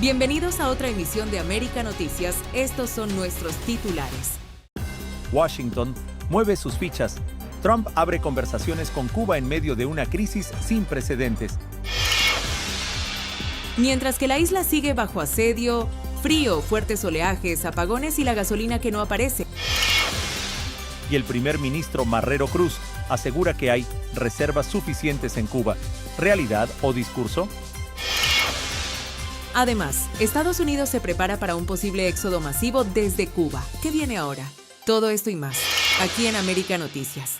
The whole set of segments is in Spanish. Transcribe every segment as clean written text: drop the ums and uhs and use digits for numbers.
Bienvenidos a otra emisión de América Noticias. Estos son nuestros titulares. Washington mueve sus fichas. Trump abre conversaciones con Cuba en medio de una crisis sin precedentes. Mientras que la isla sigue bajo asedio, frío, fuertes oleajes, apagones y la gasolina que no aparece. Y el primer ministro Marrero Cruz asegura que hay reservas suficientes en Cuba. ¿Realidad o discurso? Además, Estados Unidos se prepara para un posible éxodo masivo desde Cuba. ¿Qué viene ahora? Todo esto y más, aquí en América Noticias.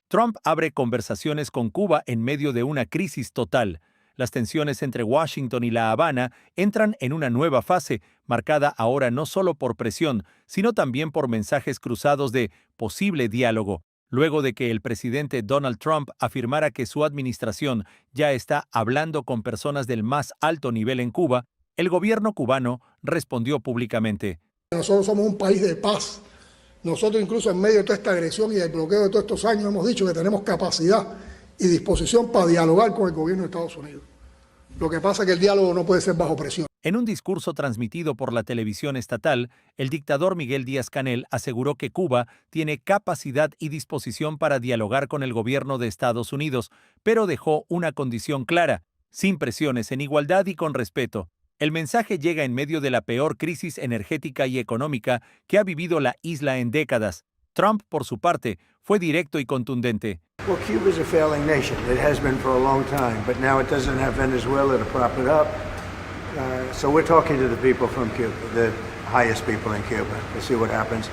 Trump abre conversaciones con Cuba en medio de una crisis total. Las tensiones entre Washington y La Habana entran en una nueva fase, marcada ahora no solo por presión, sino también por mensajes cruzados de posible diálogo. Luego de que el presidente Donald Trump afirmara que su administración ya está hablando con personas del más alto nivel en Cuba, el gobierno cubano respondió públicamente. Nosotros somos un país de paz. Nosotros incluso en medio de toda esta agresión y del bloqueo de todos estos años hemos dicho que tenemos capacidad y disposición para dialogar con el gobierno de Estados Unidos. Lo que pasa es que el diálogo no puede ser bajo presión. En un discurso transmitido por la televisión estatal, el dictador Miguel Díaz-Canel aseguró que Cuba tiene capacidad y disposición para dialogar con el gobierno de Estados Unidos, pero dejó una condición clara: sin presiones, en igualdad y con respeto. El mensaje llega en medio de la peor crisis energética y económica que ha vivido la isla en décadas. Trump, por su parte, fue directo y contundente. Well, Cuba is a failing nation. It has been for a long time, but now it doesn't have Venezuela to prop it up. So we're talking to the people from Cuba, the highest people in Cuba, to see what happens.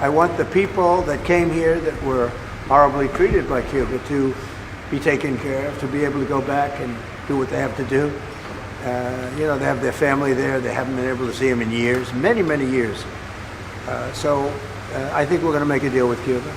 I want the people that came here that were horribly treated by Cuba to be taken care of, to be able to go back and do what they have to do. They have their family there. They haven't been able to see them in years, many, many years. I think we're going to make a deal with Cuba.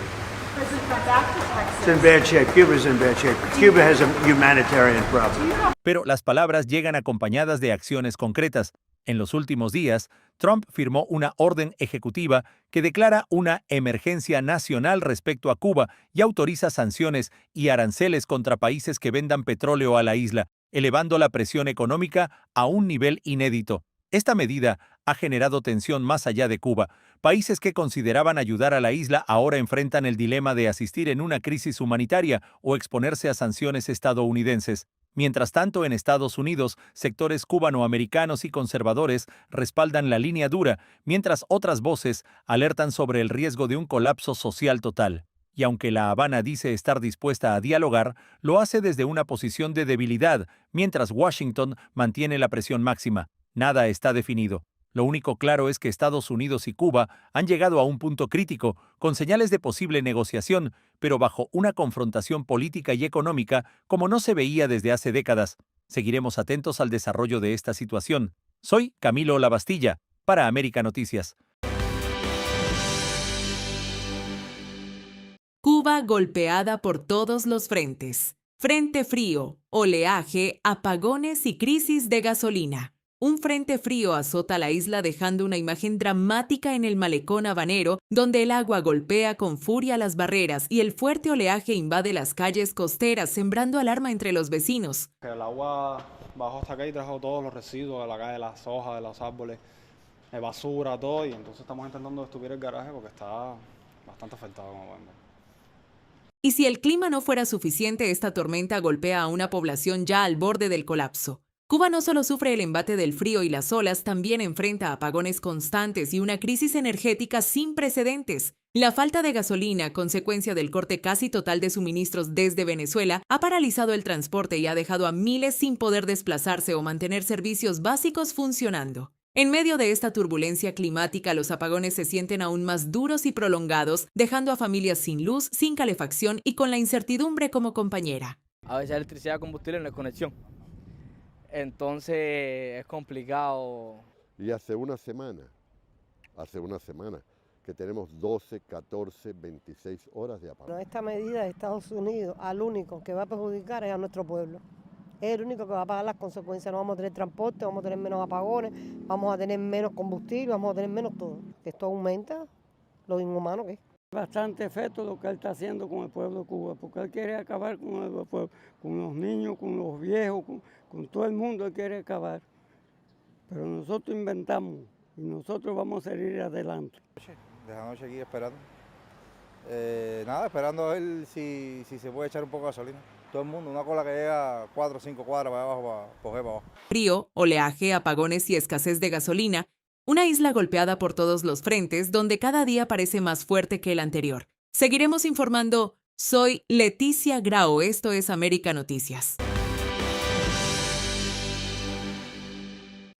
It's in bad shape. Cuba's in bad shape. Cuba has a humanitarian problem. Pero las palabras llegan acompañadas de acciones concretas. En los últimos días, Trump firmó una orden ejecutiva que declara una emergencia nacional respecto a Cuba y autoriza sanciones y aranceles contra países que vendan petróleo a la isla, elevando la presión económica a un nivel inédito. Esta medida ha generado tensión más allá de Cuba. Países que consideraban ayudar a la isla ahora enfrentan el dilema de asistir en una crisis humanitaria o exponerse a sanciones estadounidenses. Mientras tanto, en Estados Unidos, sectores cubanoamericanos y conservadores respaldan la línea dura, mientras otras voces alertan sobre el riesgo de un colapso social total. Y aunque La Habana dice estar dispuesta a dialogar, lo hace desde una posición de debilidad, mientras Washington mantiene la presión máxima. Nada está definido. Lo único claro es que Estados Unidos y Cuba han llegado a un punto crítico, con señales de posible negociación, pero bajo una confrontación política y económica como no se veía desde hace décadas. Seguiremos atentos al desarrollo de esta situación. Soy Camilo Lavastilla, para América Noticias. Cuba golpeada por todos los frentes. Frente frío, oleaje, apagones y crisis de gasolina. Un frente frío azota la isla dejando una imagen dramática en el malecón habanero, donde el agua golpea con furia las barreras y el fuerte oleaje invade las calles costeras, sembrando alarma entre los vecinos. El agua bajó hasta acá y trajo todos los residuos de la calle, de las hojas, de los árboles, de basura, todo, y entonces estamos intentando destruir el garaje porque está bastante afectado, como pueden ver. Y si el clima no fuera suficiente, esta tormenta golpea a una población ya al borde del colapso. Cuba no solo sufre el embate del frío y las olas, también enfrenta apagones constantes y una crisis energética sin precedentes. La falta de gasolina, consecuencia del corte casi total de suministros desde Venezuela, ha paralizado el transporte y ha dejado a miles sin poder desplazarse o mantener servicios básicos funcionando. En medio de esta turbulencia climática, los apagones se sienten aún más duros y prolongados, dejando a familias sin luz, sin calefacción y con la incertidumbre como compañera. A veces electricidad, combustible no hay conexión. Entonces es complicado. Y hace una semana que tenemos 12, 14, 26 horas de apagón. Esta medida de Estados Unidos al único que va a perjudicar es a nuestro pueblo. Es el único que va a pagar las consecuencias. No vamos a tener transporte, vamos a tener menos apagones, vamos a tener menos combustible, vamos a tener menos todo. Esto aumenta lo inhumano que es. Bastante efecto lo que él está haciendo con el pueblo de Cuba, porque él quiere acabar con el pueblo, con los niños, con los viejos, con todo el mundo él quiere acabar. Pero nosotros inventamos y nosotros vamos a salir adelante. Desde anoche aquí esperando. Nada, esperando a ver si se puede echar un poco de gasolina. Todo el mundo, una cola que llega 4 o 5 cuadras para abajo para coger para abajo. Frío, oleaje, apagones y escasez de gasolina, una isla golpeada por todos los frentes donde cada día parece más fuerte que el anterior. Seguiremos informando. Soy Leticia Grau, esto es América Noticias.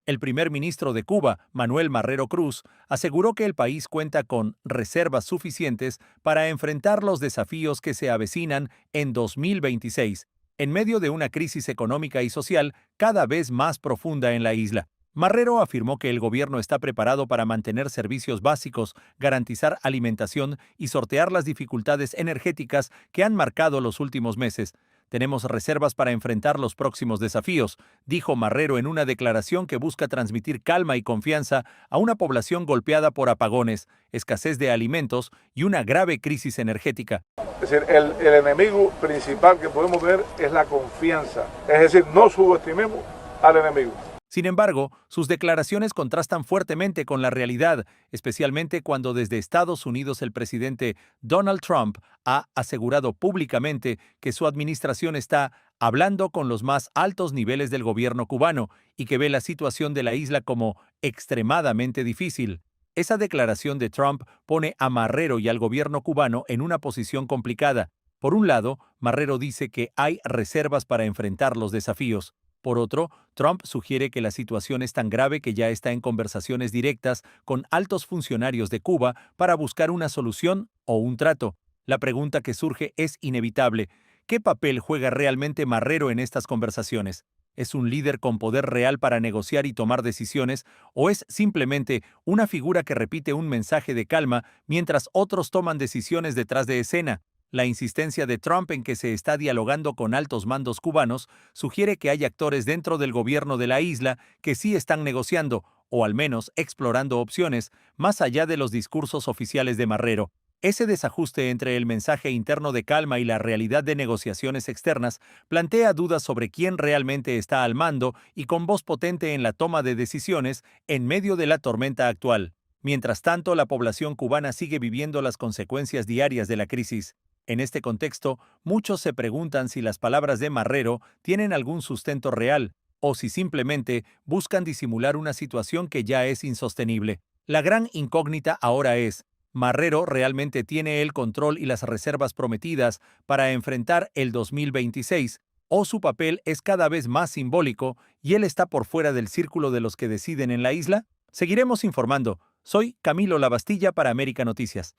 El primer ministro de Cuba, Manuel Marrero Cruz, aseguró que el país cuenta con reservas suficientes para enfrentar los desafíos que se avecinan en 2026, en medio de una crisis económica y social cada vez más profunda en la isla. Marrero afirmó que el gobierno está preparado para mantener servicios básicos, garantizar alimentación y sortear las dificultades energéticas que han marcado los últimos meses. Tenemos reservas para enfrentar los próximos desafíos, dijo Marrero en una declaración que busca transmitir calma y confianza a una población golpeada por apagones, escasez de alimentos y una grave crisis energética. Es decir, el enemigo principal que podemos ver es la confianza. Es decir, no subestimemos al enemigo. Sin embargo, sus declaraciones contrastan fuertemente con la realidad, especialmente cuando desde Estados Unidos el presidente Donald Trump ha asegurado públicamente que su administración está hablando con los más altos niveles del gobierno cubano y que ve la situación de la isla como extremadamente difícil. Esa declaración de Trump pone a Marrero y al gobierno cubano en una posición complicada. Por un lado, Marrero dice que hay reservas para enfrentar los desafíos. Por otro, Trump sugiere que la situación es tan grave que ya está en conversaciones directas con altos funcionarios de Cuba para buscar una solución o un trato. La pregunta que surge es inevitable. ¿Qué papel juega realmente Marrero en estas conversaciones? ¿Es un líder con poder real para negociar y tomar decisiones o es simplemente una figura que repite un mensaje de calma mientras otros toman decisiones detrás de escena? La insistencia de Trump en que se está dialogando con altos mandos cubanos sugiere que hay actores dentro del gobierno de la isla que sí están negociando, o al menos explorando opciones, más allá de los discursos oficiales de Marrero. Ese desajuste entre el mensaje interno de calma y la realidad de negociaciones externas plantea dudas sobre quién realmente está al mando y con voz potente en la toma de decisiones en medio de la tormenta actual. Mientras tanto, la población cubana sigue viviendo las consecuencias diarias de la crisis. En este contexto, muchos se preguntan si las palabras de Marrero tienen algún sustento real, o si simplemente buscan disimular una situación que ya es insostenible. La gran incógnita ahora es, ¿Marrero realmente tiene el control y las reservas prometidas para enfrentar el 2026, o su papel es cada vez más simbólico y él está por fuera del círculo de los que deciden en la isla? Seguiremos informando. Soy Camilo Labastilla para América Noticias.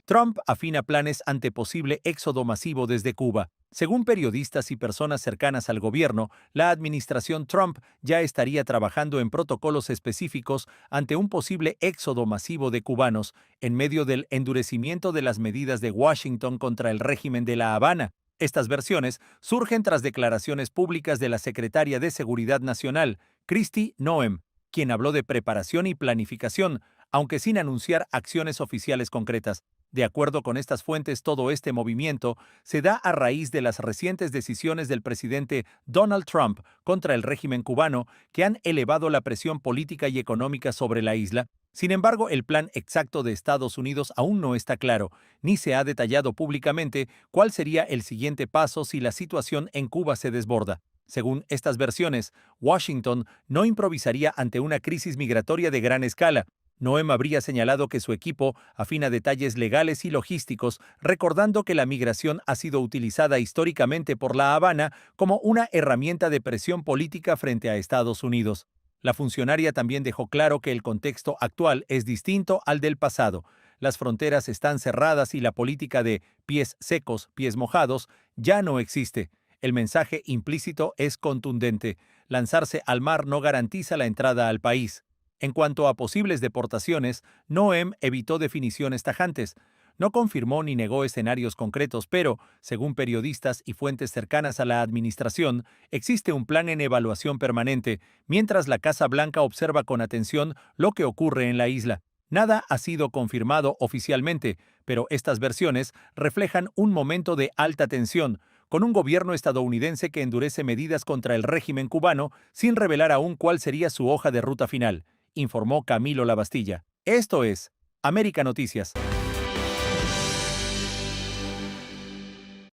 Trump afina planes ante posible éxodo masivo desde Cuba. Según periodistas y personas cercanas al gobierno, la administración Trump ya estaría trabajando en protocolos específicos ante un posible éxodo masivo de cubanos, en medio del endurecimiento de las medidas de Washington contra el régimen de La Habana. Estas versiones surgen tras declaraciones públicas de la secretaria de Seguridad Nacional, Kristi Noem, quien habló de preparación y planificación, aunque sin anunciar acciones oficiales concretas. De acuerdo con estas fuentes, todo este movimiento se da a raíz de las recientes decisiones del presidente Donald Trump contra el régimen cubano que han elevado la presión política y económica sobre la isla. Sin embargo, el plan exacto de Estados Unidos aún no está claro, ni se ha detallado públicamente cuál sería el siguiente paso si la situación en Cuba se desborda. Según estas versiones, Washington no improvisaría ante una crisis migratoria de gran escala. Noem habría señalado que su equipo afina detalles legales y logísticos, recordando que la migración ha sido utilizada históricamente por La Habana como una herramienta de presión política frente a Estados Unidos. La funcionaria también dejó claro que el contexto actual es distinto al del pasado. Las fronteras están cerradas y la política de pies secos, pies mojados ya no existe. El mensaje implícito es contundente. Lanzarse al mar no garantiza la entrada al país. En cuanto a posibles deportaciones, Noem evitó definiciones tajantes. no confirmó ni negó escenarios concretos, pero, según periodistas y fuentes cercanas a la administración, existe un plan en evaluación permanente, mientras la Casa Blanca observa con atención lo que ocurre en la isla. Nada ha sido confirmado oficialmente, pero estas versiones reflejan un momento de alta tensión, con un gobierno estadounidense que endurece medidas contra el régimen cubano sin revelar aún cuál sería su hoja de ruta final, informó Camilo Lavastilla. Esto es América Noticias.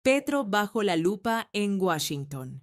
Petro bajo la lupa en Washington.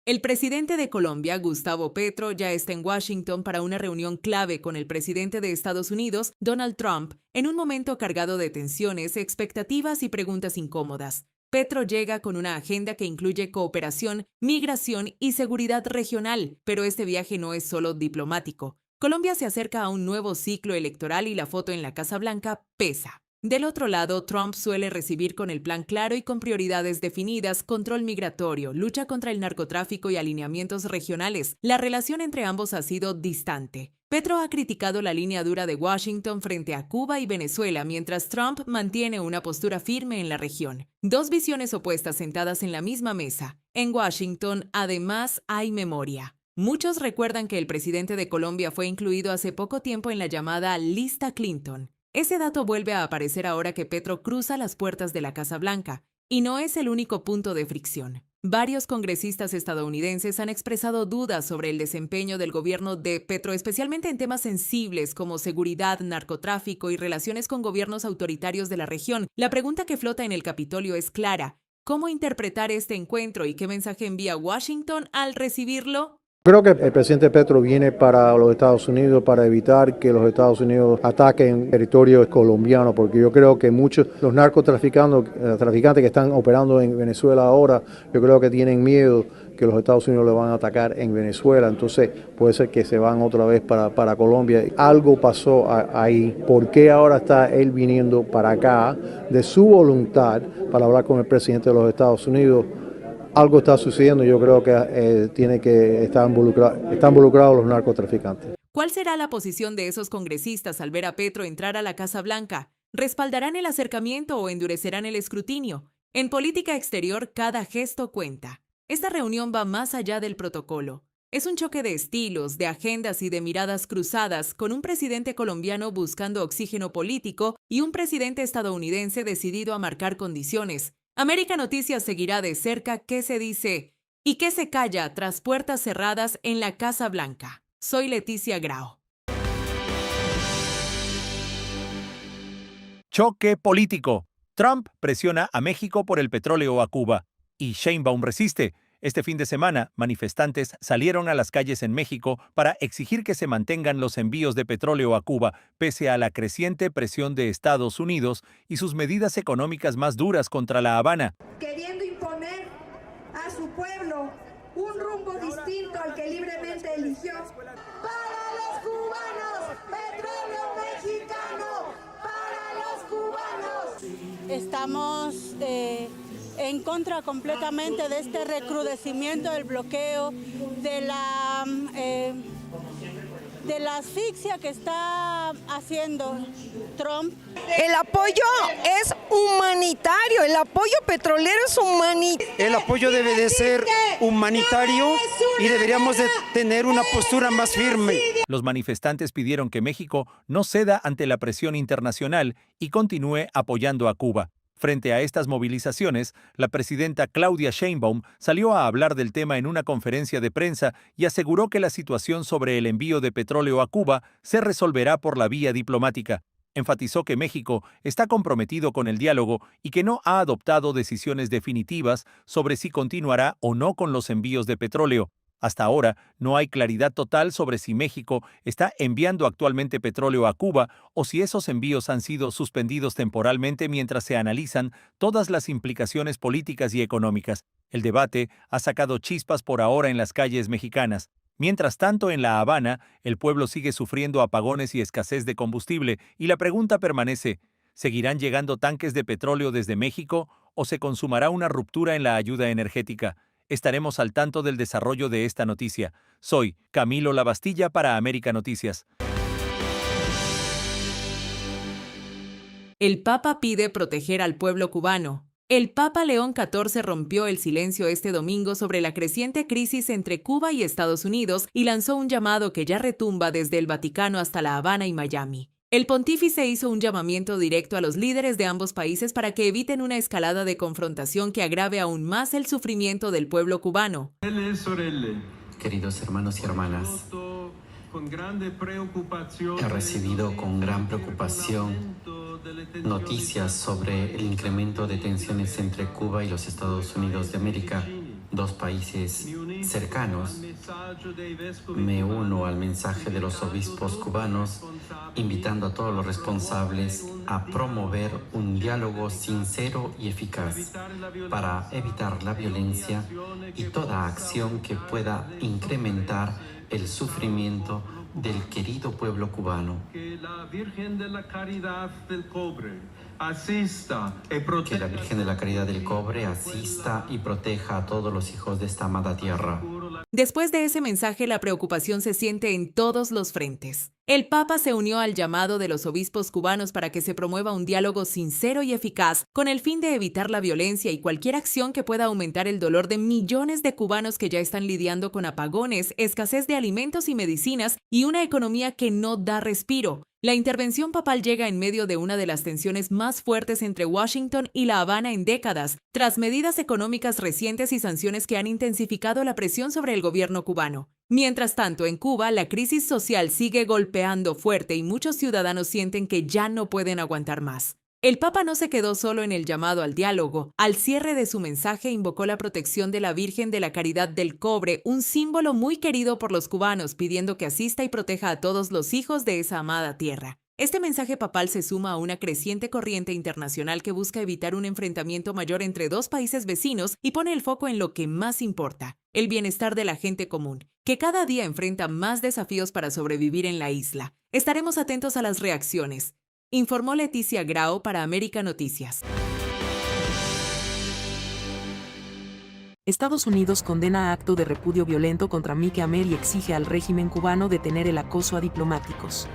El presidente de Colombia, Gustavo Petro, ya está en Washington para una reunión clave con el presidente de Estados Unidos, Donald Trump, en un momento cargado de tensiones, expectativas y preguntas incómodas. Petro llega con una agenda que incluye cooperación, migración y seguridad regional, pero este viaje no es solo diplomático. Colombia se acerca a un nuevo ciclo electoral y la foto en la Casa Blanca pesa. Del otro lado, Trump suele recibir con el plan claro y con prioridades definidas: control migratorio, lucha contra el narcotráfico y alineamientos regionales. La relación entre ambos ha sido distante. Petro ha criticado la línea dura de Washington frente a Cuba y Venezuela, mientras Trump mantiene una postura firme en la región. Dos visiones opuestas sentadas en la misma mesa. En Washington, además, hay memoria. Muchos recuerdan que el presidente de Colombia fue incluido hace poco tiempo en la llamada Lista Clinton. Ese dato vuelve a aparecer ahora que Petro cruza las puertas de la Casa Blanca, y no es el único punto de fricción. Varios congresistas estadounidenses han expresado dudas sobre el desempeño del gobierno de Petro, especialmente en temas sensibles como seguridad, narcotráfico y relaciones con gobiernos autoritarios de la región. La pregunta que flota en el Capitolio es clara: ¿cómo interpretar este encuentro y qué mensaje envía Washington al recibirlo? Creo que el presidente Petro viene para los Estados Unidos para evitar que los Estados Unidos ataquen territorio colombiano, porque yo creo que muchos los narcotraficantes que están operando en Venezuela ahora, yo creo que tienen miedo que los Estados Unidos le van a atacar en Venezuela, entonces puede ser que se van otra vez para Colombia. Algo pasó ahí. ¿Por qué ahora está él viniendo para acá de su voluntad para hablar con el presidente de los Estados Unidos? Algo está sucediendo, yo creo que están involucrados los narcotraficantes. ¿Cuál será la posición de esos congresistas al ver a Petro entrar a la Casa Blanca? ¿Respaldarán el acercamiento o endurecerán el escrutinio? En política exterior, cada gesto cuenta. Esta reunión va más allá del protocolo. Es un choque de estilos, de agendas y de miradas cruzadas, con un presidente colombiano buscando oxígeno político y un presidente estadounidense decidido a marcar condiciones. América Noticias seguirá de cerca qué se dice y qué se calla tras puertas cerradas en la Casa Blanca. Soy Leticia Grau. Choque político. Trump presiona a México por el petróleo a Cuba y Sheinbaum resiste. Este fin de semana, manifestantes salieron a las calles en México para exigir que se mantengan los envíos de petróleo a Cuba, pese a la creciente presión de Estados Unidos y sus medidas económicas más duras contra La Habana. Queriendo imponer a su pueblo un rumbo distinto al que libremente eligió. ¡Para los cubanos! ¡Petróleo mexicano! ¡Para los cubanos! Estamos en contra completamente de este recrudecimiento del bloqueo, de la asfixia que está haciendo Trump. El apoyo es humanitario, el apoyo petrolero es humanitario. El apoyo debe de ser humanitario y deberíamos de tener una postura más firme. Los manifestantes pidieron que México no ceda ante la presión internacional y continúe apoyando a Cuba. Frente a estas movilizaciones, la presidenta Claudia Sheinbaum salió a hablar del tema en una conferencia de prensa y aseguró que la situación sobre el envío de petróleo a Cuba se resolverá por la vía diplomática. Enfatizó que México está comprometido con el diálogo y que no ha adoptado decisiones definitivas sobre si continuará o no con los envíos de petróleo. Hasta ahora, no hay claridad total sobre si México está enviando actualmente petróleo a Cuba o si esos envíos han sido suspendidos temporalmente mientras se analizan todas las implicaciones políticas y económicas. El debate ha sacado chispas por ahora en las calles mexicanas. Mientras tanto, en La Habana, el pueblo sigue sufriendo apagones y escasez de combustible, y la pregunta permanece: ¿seguirán llegando tanques de petróleo desde México o se consumará una ruptura en la ayuda energética? Estaremos al tanto del desarrollo de esta noticia. Soy Camilo Lavastilla para América Noticias. El Papa pide proteger al pueblo cubano. El Papa León XIV rompió el silencio este domingo sobre la creciente crisis entre Cuba y Estados Unidos y lanzó un llamado que ya retumba desde el Vaticano hasta La Habana y Miami. El pontífice hizo un llamamiento directo a los líderes de ambos países para que eviten una escalada de confrontación que agrave aún más el sufrimiento del pueblo cubano. Queridos hermanos y hermanas, he recibido con gran preocupación noticias sobre el incremento de tensiones entre Cuba y los Estados Unidos de América, dos países cercanos. Me uno al mensaje de los obispos cubanos, invitando a todos los responsables a promover un diálogo sincero y eficaz para evitar la violencia y toda acción que pueda incrementar el sufrimiento del querido pueblo cubano. Que la Virgen de la Caridad del Cobre asista y proteja a todos los hijos de esta amada tierra. Después de ese mensaje, la preocupación se siente en todos los frentes. El Papa se unió al llamado de los obispos cubanos para que se promueva un diálogo sincero y eficaz con el fin de evitar la violencia y cualquier acción que pueda aumentar el dolor de millones de cubanos que ya están lidiando con apagones, escasez de alimentos y medicinas y una economía que no da respiro. La intervención papal llega en medio de una de las tensiones más fuertes entre Washington y La Habana en décadas, tras medidas económicas recientes y sanciones que han intensificado la presión sobre el gobierno cubano. Mientras tanto, en Cuba, la crisis social sigue golpeando fuerte y muchos ciudadanos sienten que ya no pueden aguantar más. El Papa no se quedó solo en el llamado al diálogo. Al cierre de su mensaje invocó la protección de la Virgen de la Caridad del Cobre, un símbolo muy querido por los cubanos, pidiendo que asista y proteja a todos los hijos de esa amada tierra. Este mensaje papal se suma a una creciente corriente internacional que busca evitar un enfrentamiento mayor entre dos países vecinos y pone el foco en lo que más importa, el bienestar de la gente común, que cada día enfrenta más desafíos para sobrevivir en la isla. Estaremos atentos a las reacciones, informó Leticia Grau para América Noticias. Estados Unidos condena acto de repudio violento contra Mike Hammer y exige al régimen cubano detener el acoso a diplomáticos.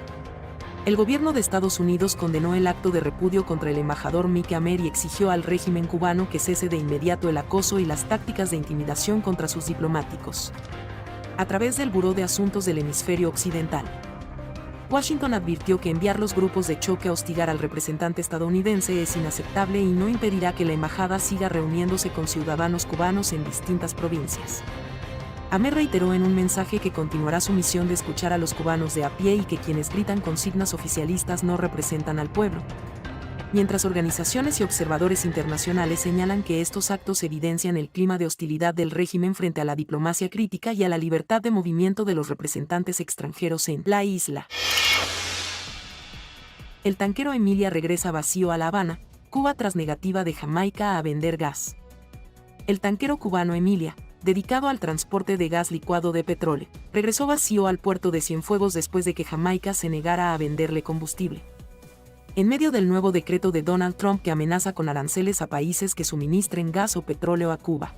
El gobierno de Estados Unidos condenó el acto de repudio contra el embajador Mike Hammer y exigió al régimen cubano que cese de inmediato el acoso y las tácticas de intimidación contra sus diplomáticos. A través del Buró de Asuntos del Hemisferio Occidental, Washington advirtió que enviar los grupos de choque a hostigar al representante estadounidense es inaceptable y no impedirá que la embajada siga reuniéndose con ciudadanos cubanos en distintas provincias. Hammer reiteró en un mensaje que continuará su misión de escuchar a los cubanos de a pie y que quienes gritan consignas oficialistas no representan al pueblo, mientras organizaciones y observadores internacionales señalan que estos actos evidencian el clima de hostilidad del régimen frente a la diplomacia crítica y a la libertad de movimiento de los representantes extranjeros en la isla. El tanquero Emilia regresa vacío a La Habana, Cuba tras negativa de Jamaica a vender gas. El tanquero cubano Emilia, dedicado al transporte de gas licuado de petróleo, regresó vacío al puerto de Cienfuegos después de que Jamaica se negara a venderle combustible. En medio del nuevo decreto de Donald Trump que amenaza con aranceles a países que suministren gas o petróleo a Cuba.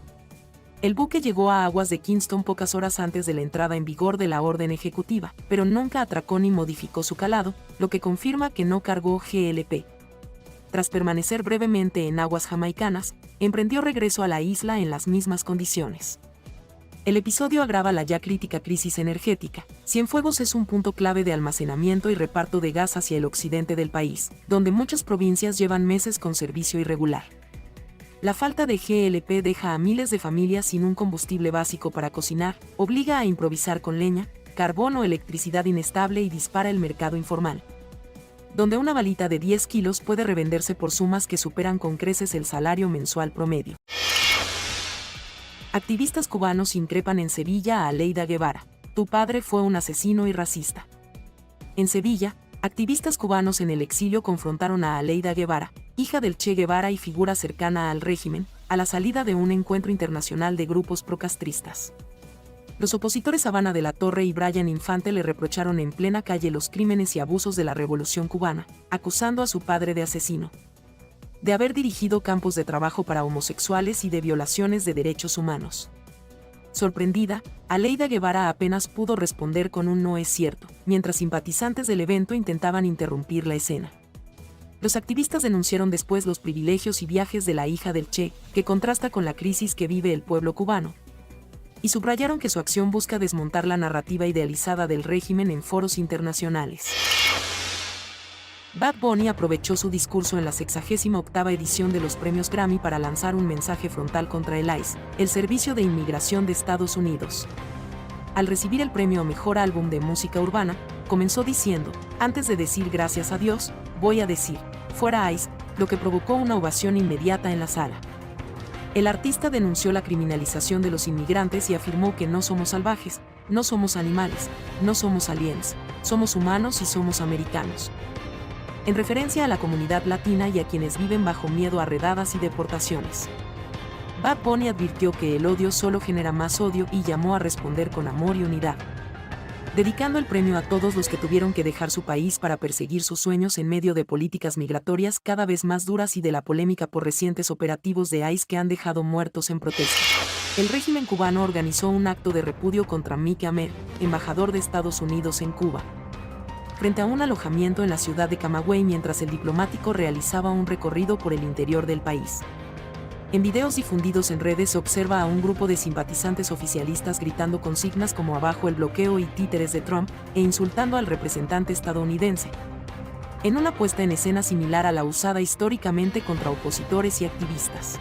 El buque llegó a aguas de Kingston pocas horas antes de la entrada en vigor de la orden ejecutiva, pero nunca atracó ni modificó su calado, lo que confirma que no cargó GLP. Tras permanecer brevemente en aguas jamaicanas, emprendió regreso a la isla en las mismas condiciones. El episodio agrava la ya crítica crisis energética. Cienfuegos es un punto clave de almacenamiento y reparto de gas hacia el occidente del país, donde muchas provincias llevan meses con servicio irregular. La falta de GLP deja a miles de familias sin un combustible básico para cocinar, obliga a improvisar con leña, carbón o electricidad inestable y dispara el mercado informal, donde una balita de 10 kilos puede revenderse por sumas que superan con creces el salario mensual promedio. Activistas cubanos increpan en Sevilla a Aleida Guevara. Tu padre fue un asesino y racista. En Sevilla, activistas cubanos en el exilio confrontaron a Aleida Guevara, hija del Che Guevara y figura cercana al régimen, a la salida de un encuentro internacional de grupos procastristas. Los opositores Habana de la Torre y Brian Infante le reprocharon en plena calle los crímenes y abusos de la Revolución cubana, acusando a su padre de asesino, de haber dirigido campos de trabajo para homosexuales y de violaciones de derechos humanos. Sorprendida, Aleida Guevara apenas pudo responder con un no es cierto, mientras simpatizantes del evento intentaban interrumpir la escena. Los activistas denunciaron después los privilegios y viajes de la hija del Che, que contrasta con la crisis que vive el pueblo cubano, y subrayaron que su acción busca desmontar la narrativa idealizada del régimen en foros internacionales. Bad Bunny aprovechó su discurso en la 68ª edición de los premios Grammy para lanzar un mensaje frontal contra el ICE, el Servicio de Inmigración de Estados Unidos. Al recibir el premio a Mejor Álbum de Música Urbana, comenzó diciendo: antes de decir gracias a Dios, voy a decir, fuera ICE, lo que provocó una ovación inmediata en la sala. El artista denunció la criminalización de los inmigrantes y afirmó que no somos salvajes, no somos animales, no somos aliens, somos humanos y somos americanos, en referencia a la comunidad latina y a quienes viven bajo miedo a redadas y deportaciones. Bad Bunny advirtió que el odio solo genera más odio y llamó a responder con amor y unidad, dedicando el premio a todos los que tuvieron que dejar su país para perseguir sus sueños en medio de políticas migratorias cada vez más duras y de la polémica por recientes operativos de ICE que han dejado muertos en protesta. El régimen cubano organizó un acto de repudio contra Mick Amer, embajador de Estados Unidos en Cuba, frente a un alojamiento en la ciudad de Camagüey mientras el diplomático realizaba un recorrido por el interior del país. En videos difundidos en redes se observa a un grupo de simpatizantes oficialistas gritando consignas como "abajo el bloqueo" y "títeres de Trump", e insultando al representante estadounidense, en una puesta en escena similar a la usada históricamente contra opositores y activistas.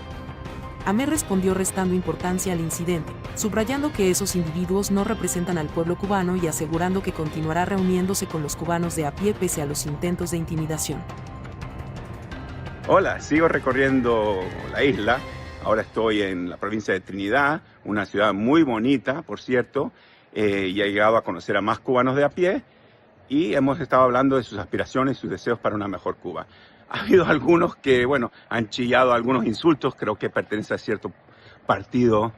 Amer respondió restando importancia al incidente, subrayando que esos individuos no representan al pueblo cubano y asegurando que continuará reuniéndose con los cubanos de a pie pese a los intentos de intimidación. Hola, sigo recorriendo la isla. Ahora estoy en la provincia de Trinidad, una ciudad muy bonita, por cierto, y he llegado a conocer a más cubanos de a pie y hemos estado hablando de sus aspiraciones y sus deseos para una mejor Cuba. Ha habido algunos que, bueno, han chillado algunos insultos, creo que pertenece a cierto partido,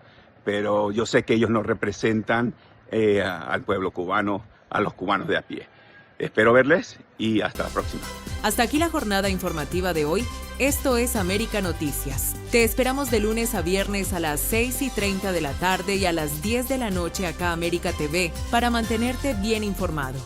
pero yo sé que ellos no representan al pueblo cubano, a los cubanos de a pie. Espero verles y hasta la próxima. Hasta aquí la jornada informativa de hoy. Esto es América Noticias. Te esperamos de lunes a viernes a las 6:30 de la tarde y a las 10 de la noche acá América TV para mantenerte bien informado.